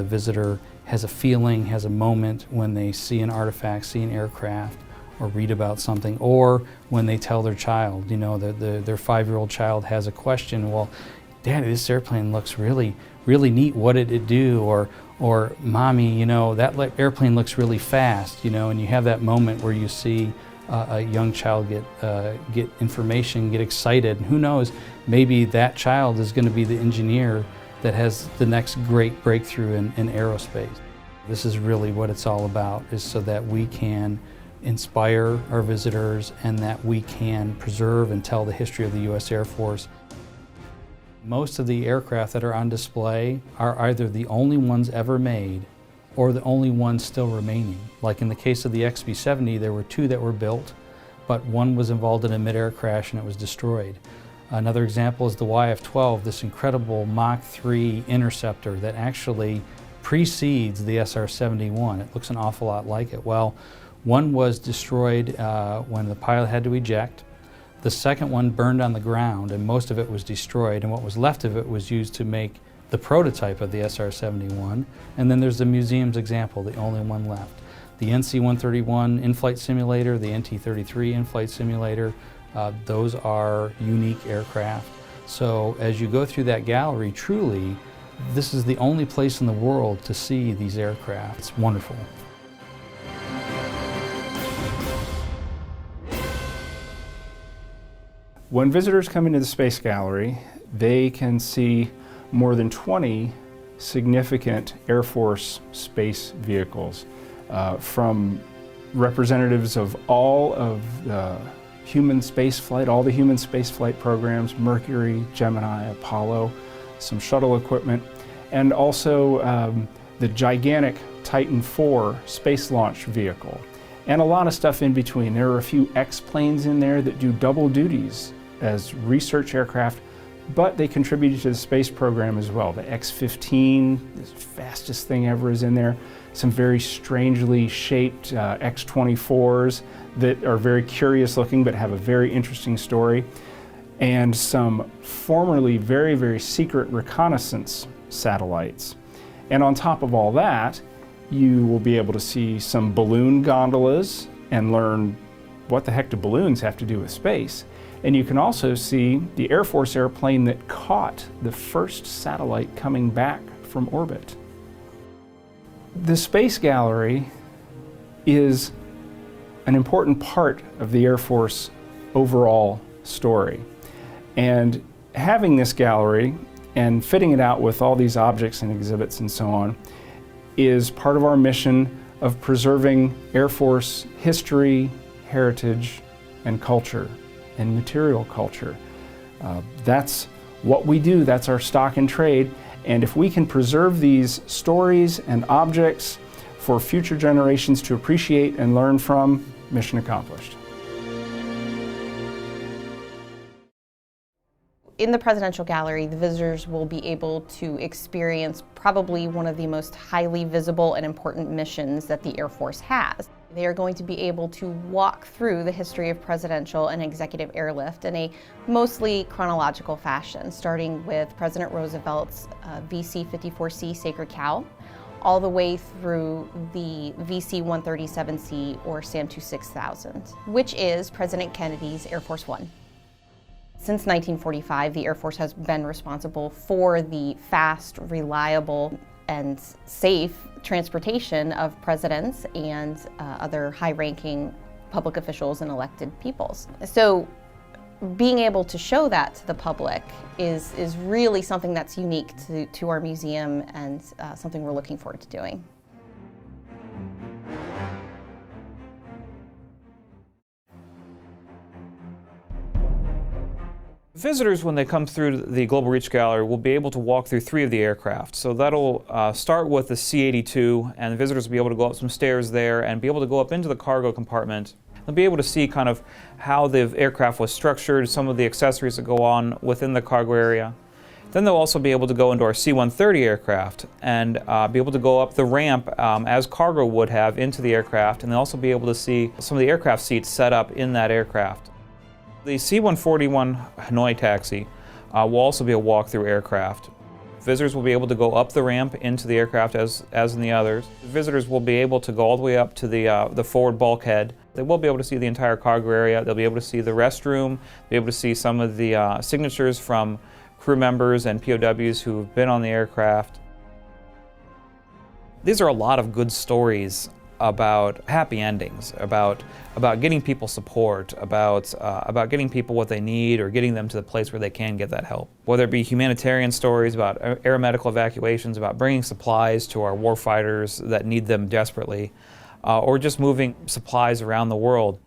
visitor has a feeling, has a moment when they see an artifact, see an aircraft, or read about something, or when they tell their child, you know, their 5-year-old child has a question, well, Daddy, this airplane looks really neat, what did it do? Or Mommy, you know, that airplane looks really fast, you know, and you have that moment where you see a young child get information, get excited, and who knows, maybe that child is going to be the engineer that has the next great breakthrough in aerospace. This is really what it's all about, is so that we can inspire our visitors and that we can preserve and tell the history of the U.S. Air Force. Most of the aircraft that are on display are either the only ones ever made or the only ones still remaining. Like in the case of the XB-70, there were 2 that were built, but one was involved in a mid-air crash and it was destroyed. Another example is the YF-12, this incredible Mach 3 interceptor that actually precedes the SR-71. It looks an awful lot like it. Well, one was destroyed when the pilot had to eject. The second one burned on the ground and most of it was destroyed, and what was left of it was used to make the prototype of the SR-71. And then there's the museum's example, the only one left. The NC-131 in-flight simulator, the NT-33 in-flight simulator, those are unique aircraft. So as you go through that gallery, truly, this is the only place in the world to see these aircraft. It's wonderful. When visitors come into the Space Gallery, they can see more than 20 significant Air Force space vehicles, from representatives of all of the human spaceflight, all the human spaceflight programs, Mercury, Gemini, Apollo, some shuttle equipment, and also the gigantic Titan IV space launch vehicle, and a lot of stuff in between. There are a few X-planes in there that do double duties as research aircraft, but they contributed to the space program as well. The X-15, the fastest thing ever, is in there. Some very strangely shaped X-24s that are very curious looking but have a very interesting story. And some formerly very secret reconnaissance satellites. And on top of all that, you will be able to see some balloon gondolas and learn what the heck do balloons have to do with space. And you can also see the Air Force airplane that caught the first satellite coming back from orbit. The Space Gallery is an important part of the Air Force overall story. And having this gallery and fitting it out with all these objects and exhibits and so on is part of our mission of preserving Air Force history, heritage, and culture, and material culture. That's what we do, that's our stock and trade, and if we can preserve these stories and objects for future generations to appreciate and learn from, mission accomplished. In the Presidential Gallery, the visitors will be able to experience probably one of the most highly visible and important missions that the Air Force has. They are going to be able to walk through the history of presidential and executive airlift in a mostly chronological fashion, starting with President Roosevelt's VC-54C Sacred Cow, all the way through the VC-137C or SAM-2 6000, which is President Kennedy's Air Force One. Since 1945, the Air Force has been responsible for the fast, reliable, and safe transportation of presidents and other high-ranking public officials and elected peoples. So being able to show that to the public is really something that's unique to our museum, and something we're looking forward to doing. Visitors, when they come through the Global Reach Gallery, will be able to walk through 3 of the aircraft. So that'll start with the C-82, and the visitors will be able to go up some stairs there and be able to go up into the cargo compartment. They'll be able to see kind of how the aircraft was structured, some of the accessories that go on within the cargo area. Then they'll also be able to go into our C-130 aircraft and be able to go up the ramp as cargo would have into the aircraft, and they'll also be able to see some of the aircraft seats set up in that aircraft. The C-141 Hanoi taxi will also be a walk-through aircraft. Visitors will be able to go up the ramp into the aircraft as in the others. Visitors will be able to go all the way up to the forward bulkhead. They will be able to see the entire cargo area. They'll be able to see the restroom, be able to see some of the signatures from crew members and POWs who've been on the aircraft. These are a lot of good stories about happy endings, about getting people support, about getting people what they need or getting them to the place where they can get that help. Whether it be humanitarian stories about air medical evacuations, about bringing supplies to our warfighters that need them desperately, or just moving supplies around the world.